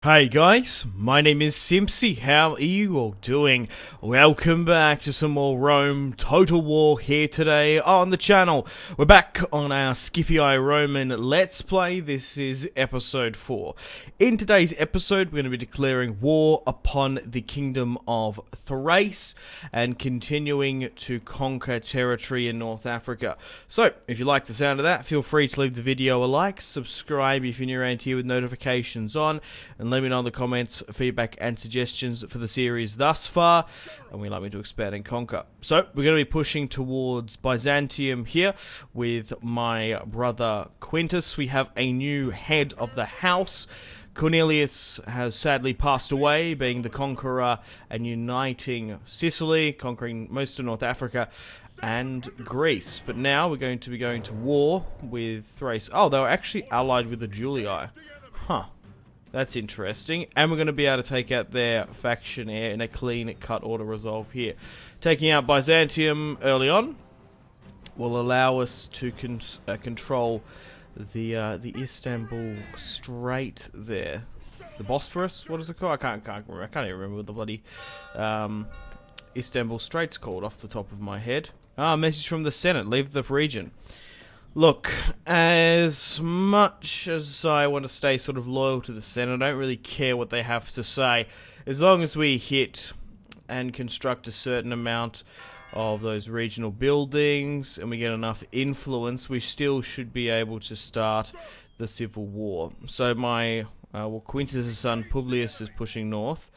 Hey guys, my name is Simpzy. How are you all doing? Welcome back to some more Rome Total War here today on the channel. We're back on our Scipii Roman Let's Play. This is episode 4. In today's episode, we're going to be declaring war upon the kingdom of Thrace and continuing to conquer territory in North Africa. So, if you like the sound of that, feel free to leave the video a like, subscribe if you're new around here with notifications on, and let me know in the comments feedback and suggestions for the series thus far, and we'd like me to expand and conquer. So we're going to be pushing towards Byzantium here with my brother Quintus. We have a new head of the house. Cornelius has sadly passed away, being the conqueror and uniting Sicily, conquering most of North Africa and Greece. But now we're going to be going to war with Thrace. Oh, they were actually allied with the Julii. Huh. That's interesting. And we're going to be able to take out their faction here in a clean cut order resolve here. Taking out Byzantium early on will allow us to control the Istanbul Strait there. The Bosphorus? What is it called? I can't remember. I can't even remember what the bloody Istanbul Strait's called off the top of my head. Ah, message from the Senate. Leave the region. Look, as much as I want to stay sort of loyal to the Senate, I don't really care what they have to say. As long as we hit and construct a certain amount of those regional buildings and we get enough influence, we still should be able to start the civil war. So my, Quintus' son Publius is pushing north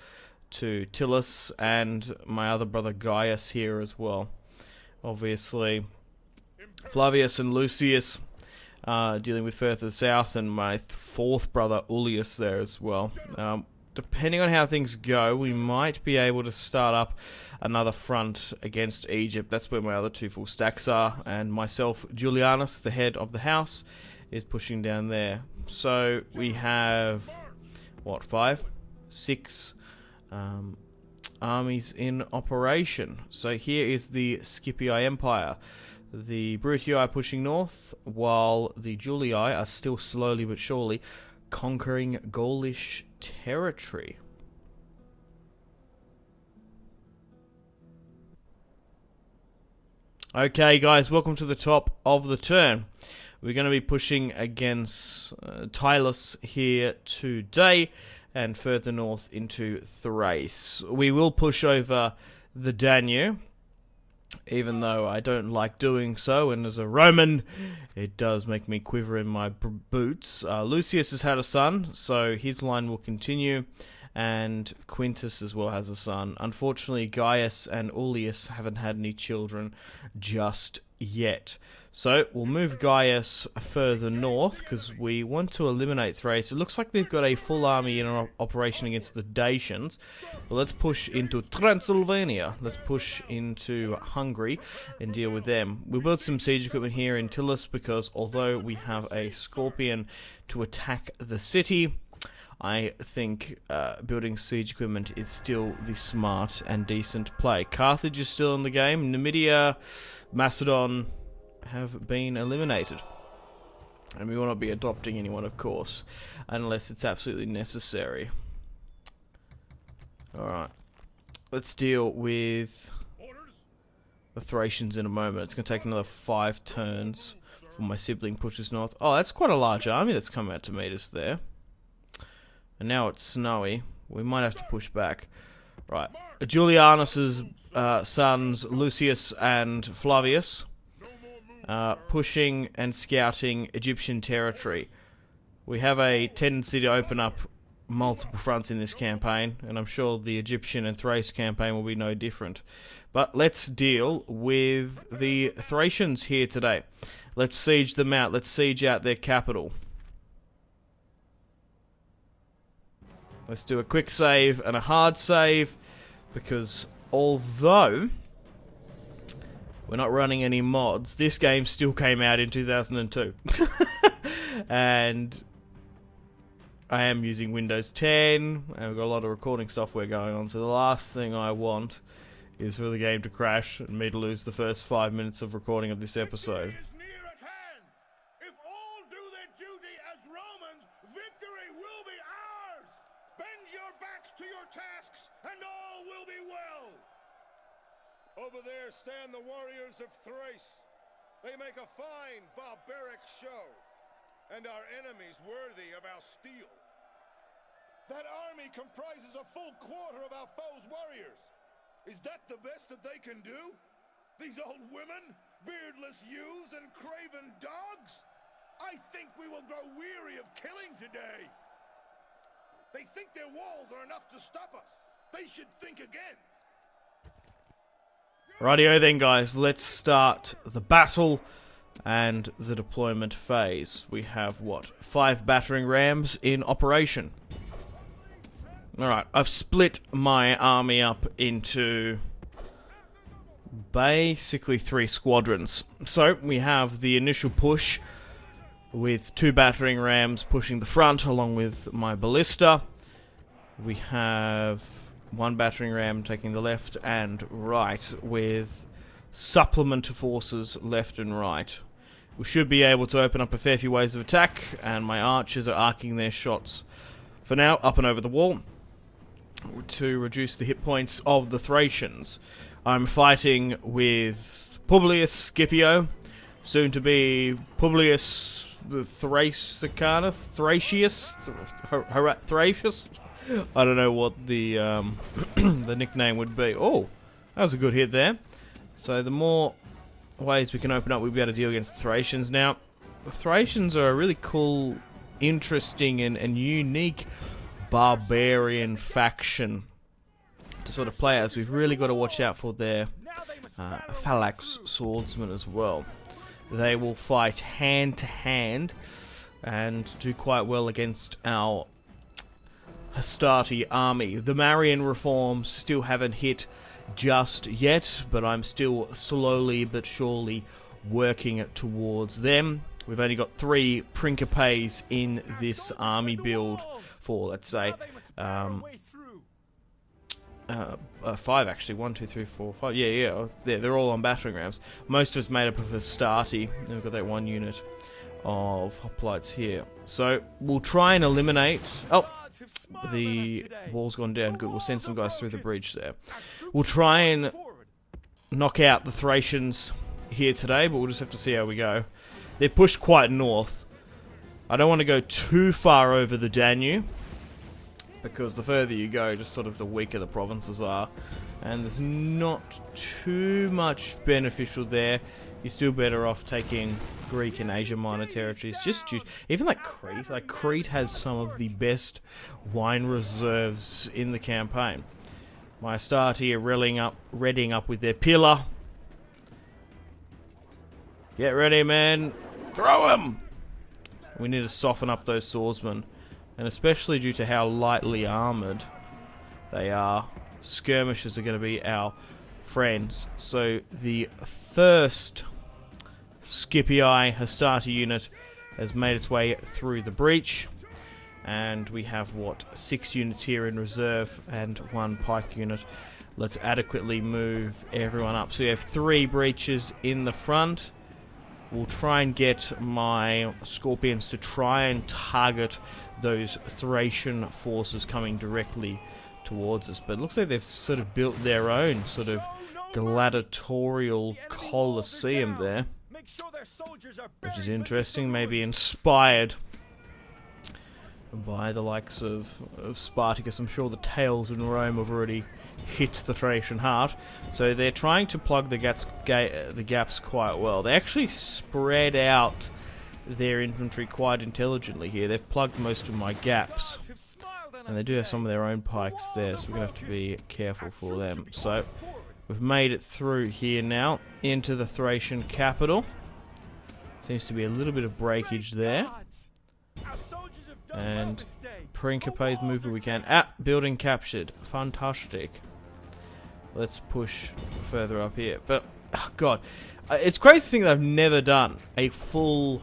to Tillus, and my other brother Gaius here as well. Obviously, Flavius and Lucius dealing with further south, and my fourth brother Ullius there as well. Depending on how things go, we might be able to start up another front against Egypt. That's where my other two full stacks are, and myself, Julianus, the head of the house, is pushing down there. So we have, what, 5? 6 armies in operation. So here is the Scipii Empire. The Brutii are pushing north, while the Julii are still slowly but surely conquering Gaulish territory. Okay guys, welcome to the top of the turn. We're going to be pushing against Tillus here today, and further north into Thrace. We will push over the Danube, even though I don't like doing so, and as a Roman, it does make me quiver in my boots. Lucius has had a son, so his line will continue, and Quintus as well has a son. Unfortunately, Gaius and Ullius haven't had any children just yet. So we'll move Gaius further north because we want to eliminate Thrace. It looks like they've got a full army in operation against the Dacians. But let's push into Transylvania. Let's push into Hungary and deal with them. We built some siege equipment here in Tillus because although we have a Scorpion to attack the city, I think building siege equipment is still the smart and decent play. Carthage is still in the game. Numidia, Macedon have been eliminated. And we will not be adopting anyone, of course, unless it's absolutely necessary. Alright. Let's deal with the Thracians in a moment. It's going to take another 5 turns for my sibling pushes north. Oh, that's quite a large army that's come out to meet us there. And now it's snowy. We might have to push back. Right. Julianus's sons, Lucius and Flavius, pushing and scouting Egyptian territory. We have a tendency to open up multiple fronts in this campaign, and I'm sure the Egyptian and Thrace campaign will be no different. But let's deal with the Thracians here today. Let's siege them out. Let's siege out their capital. Let's do a quick save and a hard save, because although we're not running any mods, this game still came out in 2002. And I am using Windows 10, and we've got a lot of recording software going on, so the last thing I want is for the game to crash and me to lose the first 5 minutes of recording of this episode. your backs to your tasks, and all will be well. Over there stand the warriors of Thrace. They make a fine barbaric show, and our enemies worthy of our steel. That army comprises a full quarter of our foe's warriors. Is that the best that they can do? These old women, beardless youths, and craven dogs? I think we will grow weary of killing today. They think their walls are enough to stop us. They should think again. Rightio then, guys, let's start the battle and the deployment phase. We have, what, 5 battering rams in operation. Alright, I've split my army up into basically 3 squadrons. So, we have the initial push with 2 battering rams pushing the front along with my ballista. We have 1 battering ram taking the left and right with supplement forces left and right. We should be able to open up a fair few ways of attack, and my archers are arcing their shots for now up and over the wall to reduce the hit points of the Thracians. I'm fighting with Publius Scipio, soon to be Publius Thracius. I don't know what the the nickname would be. Oh, that was a good hit there. So the more ways we can open up, we'll be able to deal against the Thracians. Now, the Thracians are a really cool, interesting, and unique barbarian faction to sort of play as. We've really got to watch out for their phalanx swordsmen as well. They will fight hand to hand and do quite well against our Hastati army. The Marian reforms still haven't hit just yet, but I'm still slowly but surely working towards them. We've only got 3 Principes in this army build for, let's say, 5 actually. 1, 2, 3, 4, 5. Yeah. They're all on battering rams. Most of it's made up of Hastati. Then we've got that 1 unit of hoplites here. So we'll try and eliminate. Oh, the wall's gone down. Good. We'll send some guys through the bridge there. We'll try and knock out the Thracians here today, but we'll just have to see how we go. They're pushed quite north. I don't want to go too far over the Danube, because the further you go, just sort of the weaker the provinces are. And there's not too much beneficial there. You're still better off taking Greek and Asia Minor territories. Even like Crete has some of the best wine reserves in the campaign. My Astarte are readying up with their pillar. Get ready, man. Throw them! We need to soften up those swordsmen. And especially due to how lightly armoured they are, skirmishers are going to be our friends. So the first Scipii Hastati unit has made its way through the breach. And we have, what, 6 units here in reserve and 1 pike unit. Let's adequately move everyone up. So we have 3 breaches in the front. We'll try and get my Scorpions to try and target those Thracian forces coming directly towards us. But it looks like they've sort of built their own sort of gladiatorial coliseum there, which is interesting. Maybe inspired by the likes of Spartacus. I'm sure the tales in Rome have already hit the Thracian heart. So they're trying to plug the gaps quite well. They actually spread out their infantry quite intelligently here. They've plugged most of my gaps. And they do have some of their own pikes there, so we're going to have to be careful for them. So we've made it through here now into the Thracian capital. Seems to be a little bit of breakage there. And Principe's move where we can. Building captured. Fantastic. Let's push further up here. But, oh god. It's crazy to think that I've never done a full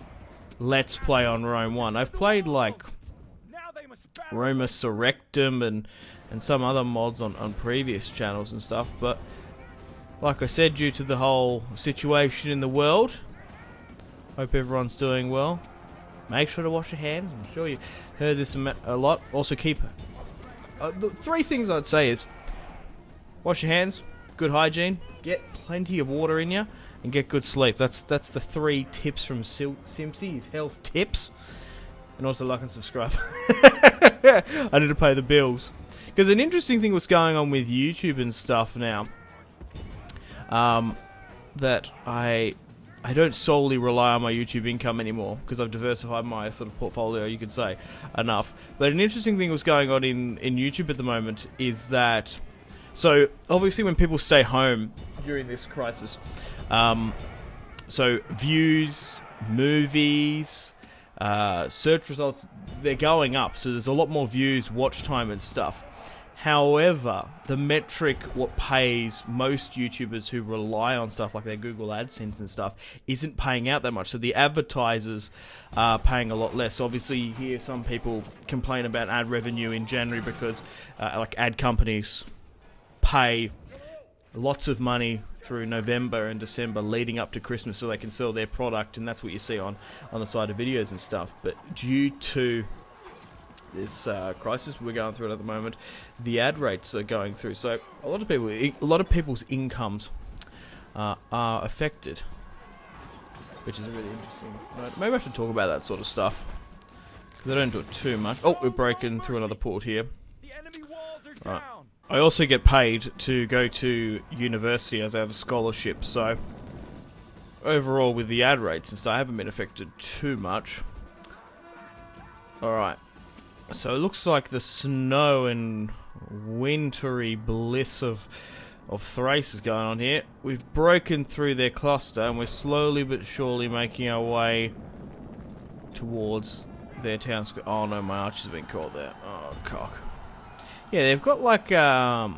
Let's Play on Rome 1. I've played, like, Roma Surrectum and some other mods on previous channels and stuff. But, like I said, due to the whole situation in the world, hope everyone's doing well. Make sure to wash your hands. I'm sure you heard this a lot. Also, keep the three things I'd say is wash your hands, good hygiene, get plenty of water in you, and get good sleep. That's the 3 tips from Simpzy, his health tips. And also like and subscribe. I need to pay the bills. Because an interesting thing was going on with YouTube and stuff now. That I don't solely rely on my YouTube income anymore. Because I've diversified my sort of portfolio, you could say, enough. But an interesting thing was going on in YouTube at the moment is that... So, obviously when people stay home during this crisis... so, views, movies... search results, they're going up, so there's a lot more views, watch time and stuff. However, the metric what pays most YouTubers who rely on stuff like their Google AdSense and stuff isn't paying out that much, so the advertisers are paying a lot less. Obviously you hear some people complain about ad revenue in January because like ad companies pay lots of money through November and December leading up to Christmas so they can sell their product, and that's what you see on the side of videos and stuff. But due to this crisis we're going through it at the moment, the ad rates are going through, so a lot of people's incomes are affected, which is really interesting. Maybe I should talk about that sort of stuff because I don't do it too much. Oh, we're breaking through another port here. The enemy walls are down. Right. I also get paid to go to university as I have a scholarship, so overall with the ad rates and stuff, I haven't been affected too much. Alright, so it looks like the snow and wintry bliss of Thrace is going on here. We've broken through their cluster and we're slowly but surely making our way towards their town square. Oh no, my archer's been caught there. Oh, cock. Yeah, they've got like a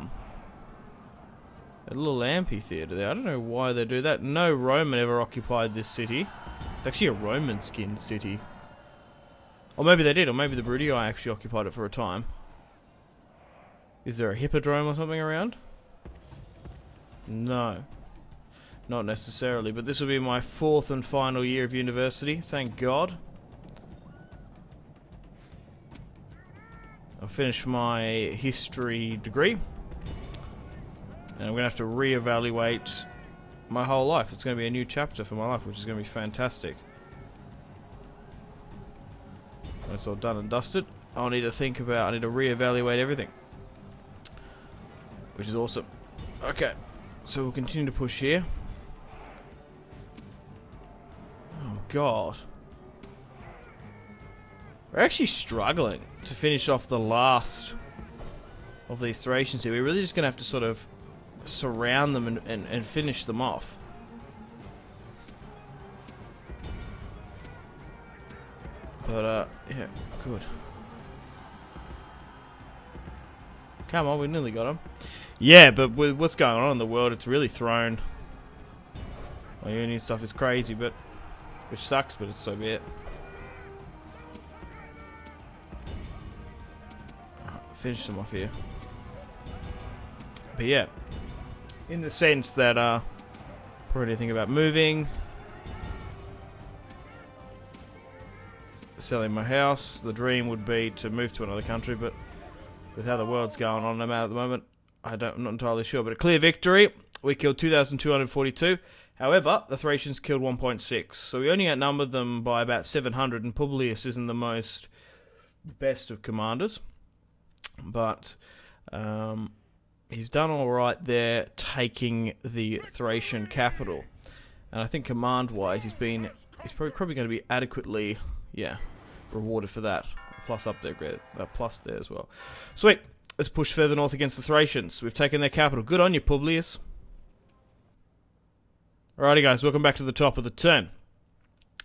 little amphitheater there. I don't know why they do that. No Roman ever occupied this city. It's actually a Roman skinned city. Or maybe they did, or maybe the Brutii actually occupied it for a time. Is there a hippodrome or something around? No. Not necessarily, but this will be my 4th and final year of university, thank God. I finished my history degree, and I'm going to have to reevaluate my whole life. It's going to be a new chapter for my life, which is going to be fantastic. When it's all done and dusted, I need to reevaluate everything, which is awesome. Okay, so we'll continue to push here. Oh God. We're actually struggling to finish off the last of these Thracians here. We're really just going to have to sort of surround them and finish them off. But, yeah, good. Come on, we nearly got them. Yeah, but with what's going on in the world, it's really thrown. My union stuff is crazy, but which sucks, but it's so be it. Finish them off here. But yeah, in the sense that probably think about moving, selling my house. The dream would be to move to another country, but with how the world's going on at the moment, I'm not entirely sure. But a clear victory. We killed 2,242. However, the Thracians killed 1.6, so we only outnumbered them by about 700, and Publius isn't the best of commanders. But he's done all right there, taking the Thracian capital, and I think command-wise, he's probably going to be adequately, rewarded for that. Plus up there, plus there as well. Sweet. Let's push further north against the Thracians. We've taken their capital. Good on you, Publius. Alrighty, guys, welcome back to the top of the turn.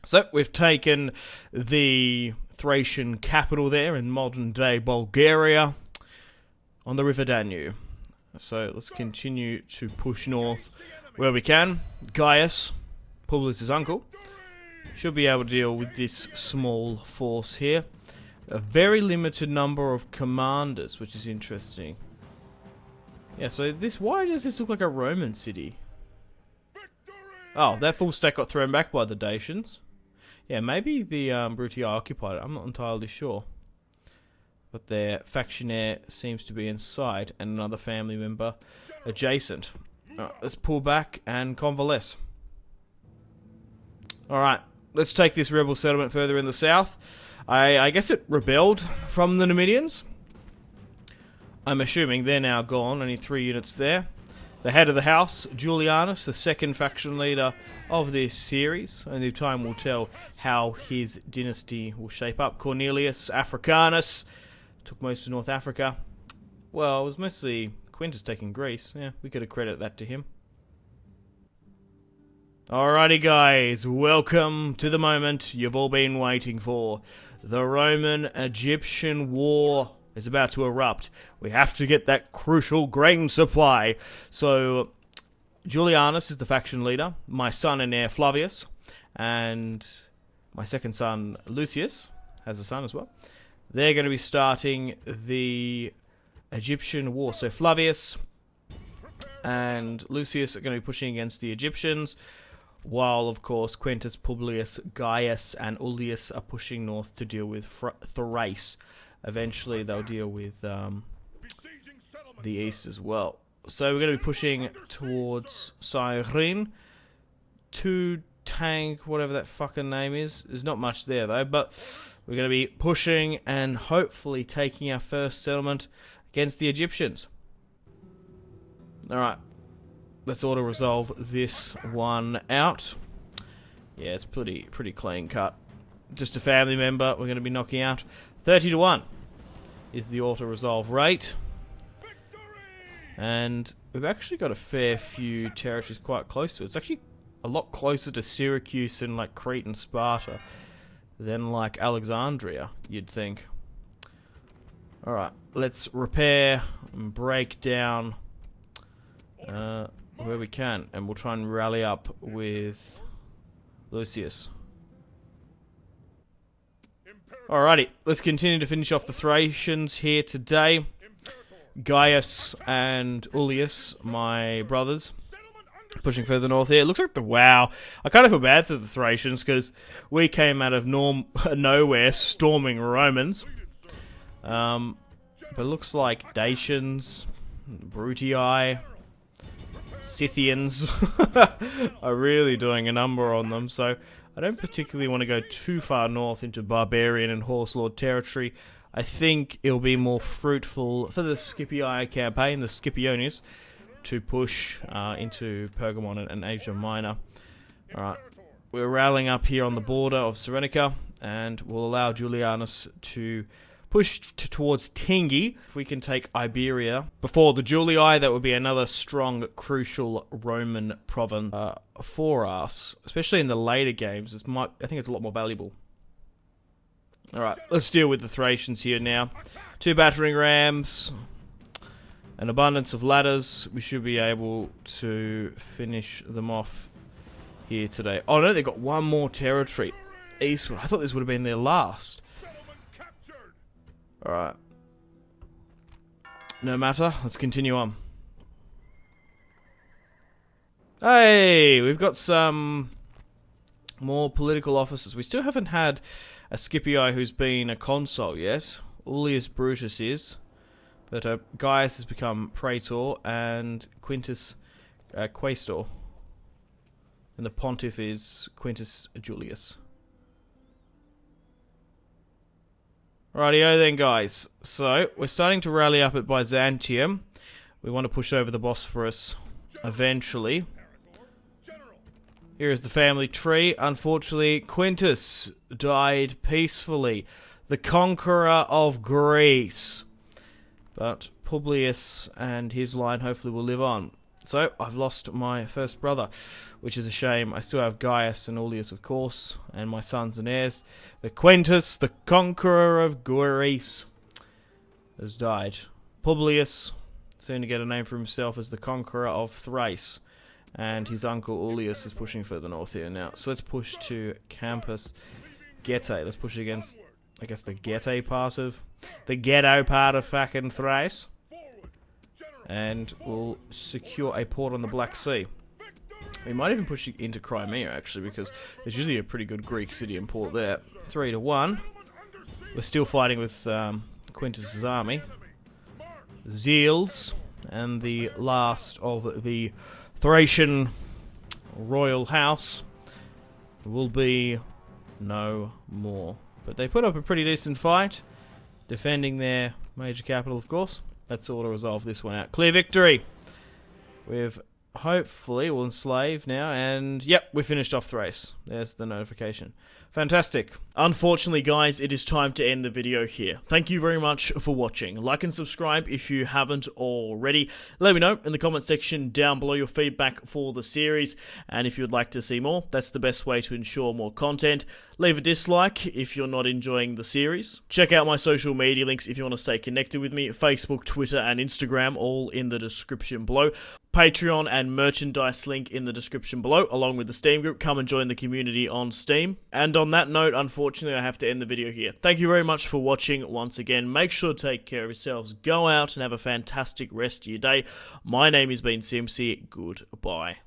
So we've taken the Thracian capital there in modern-day Bulgaria on the River Danube. So let's continue to push north where we can. Gaius, Publius' uncle, should be able to deal with this small force here. A very limited number of commanders, which is interesting. Yeah, so why does this look like a Roman city? Oh, that full stack got thrown back by the Dacians. Yeah, maybe the Brutii occupied it. I'm not entirely sure. but their factionaire seems to be inside, and another family member adjacent. Alright, let's pull back and convalesce. Alright, let's take this rebel settlement further in the south. I guess it rebelled from the Numidians. I'm assuming they're now gone, only 3 units there. The head of the house, Julianus, the second faction leader of this series. Only time will tell how his dynasty will shape up. Cornelius Africanus took most of North Africa. Well, it was mostly Quintus taking Greece. Yeah, we could accredit that to him. Alrighty guys, welcome to the moment you've all been waiting for. The Roman-Egyptian War is about to erupt. We have to get that crucial grain supply. So, Julianus is the faction leader, my son and heir Flavius, and my second son Lucius has a son as well. They're going to be starting the Egyptian War. So Flavius and Lucius are going to be pushing against the Egyptians, while of course Quintus, Publius, Gaius and Ullius are pushing north to deal with Thrace. Eventually they'll deal with the east as well. So we're going to be pushing towards Cyrene to tank whatever that fucking name is. There's not much there though, but we're going to be pushing and hopefully taking our first settlement against the Egyptians. Alright, let's auto-resolve this one out. Yeah, it's pretty clean cut. Just a family member we're going to be knocking out. 30-1 is the auto-resolve rate. And we've actually got a fair few territories quite close to it. It's actually a lot closer to Syracuse and like Crete and Sparta than like Alexandria, you'd think. Alright, let's repair and break down where we can, and we'll try and rally up with Lucius. Alrighty, let's continue to finish off the Thracians here today. Gaius and Ullius, my brothers, pushing further north here. It looks like wow. I kind of feel bad for the Thracians because we came out of nowhere storming Romans. But it looks like Dacians, Brutii, Scythians are really doing a number on them. So I don't particularly want to go too far north into barbarian and horse lord territory. I think it'll be more fruitful for the Scipii campaign, the Scipiones, to push into Pergamon and Asia Minor. Alright, we're rallying up here on the border of Serenica, and we'll allow Julianus to push towards Tingi. If we can take Iberia before the Julii, that would be another strong, crucial Roman province for us, especially in the later games. I think it's a lot more valuable. Alright, let's deal with the Thracians here now. 2 battering rams, an abundance of ladders. We should be able to finish them off here today. Oh no, they've got one more territory eastward. I thought this would have been their last. Alright. No matter, let's continue on. Hey, we've got some more political officers. We still haven't had a Scipii who's been a consul yet. Ullius Brutus is, but Gaius has become praetor and Quintus quaestor, and the pontiff is Quintus Julius. Rightio then, guys. So we're starting to rally up at Byzantium. We want to push over the Bosphorus eventually. Here is the family tree. Unfortunately, Quintus died peacefully, the conqueror of Greece. But Publius and his line hopefully will live on. So, I've lost my first brother, which is a shame. I still have Gaius and Ullius, of course, and my sons and heirs. But Quintus, the conqueror of Greece, has died. Publius, soon to get a name for himself as the conqueror of Thrace. And his uncle Ullius is pushing further north here now. So let's push to Campus Getae. Let's push against, I guess, the Getae part of... the ghetto part of fucking Thrace. And we'll secure a port on the Black Sea. We might even push into Crimea, actually, because there's usually a pretty good Greek city and port there. 3-1. We're still fighting with Quintus's army. Zeals, and the last of the Thracian royal house will be no more. But they put up a pretty decent fight, defending their major capital, of course. Let's sort of resolve this one out. Clear victory! We've hopefully will enslave now, and yep, we finished off Thrace. There's the notification. Fantastic. Unfortunately, guys, it is time to end the video here. Thank you very much for watching. Like and subscribe if you haven't already. Let me know in the comment section down below your feedback for the series, and if you'd like to see more, that's the best way to ensure more content. Leave a dislike if you're not enjoying the series. Check out my social media links if you want to stay connected with me. Facebook, Twitter, and Instagram, all in the description below. Patreon and merchandise link in the description below, along with the Steam group. Come and join the community on Steam. And on that note, unfortunately, I have to end the video here. Thank you very much for watching once again. Make sure to take care of yourselves. Go out and have a fantastic rest of your day. My name has been Simpzy. Goodbye.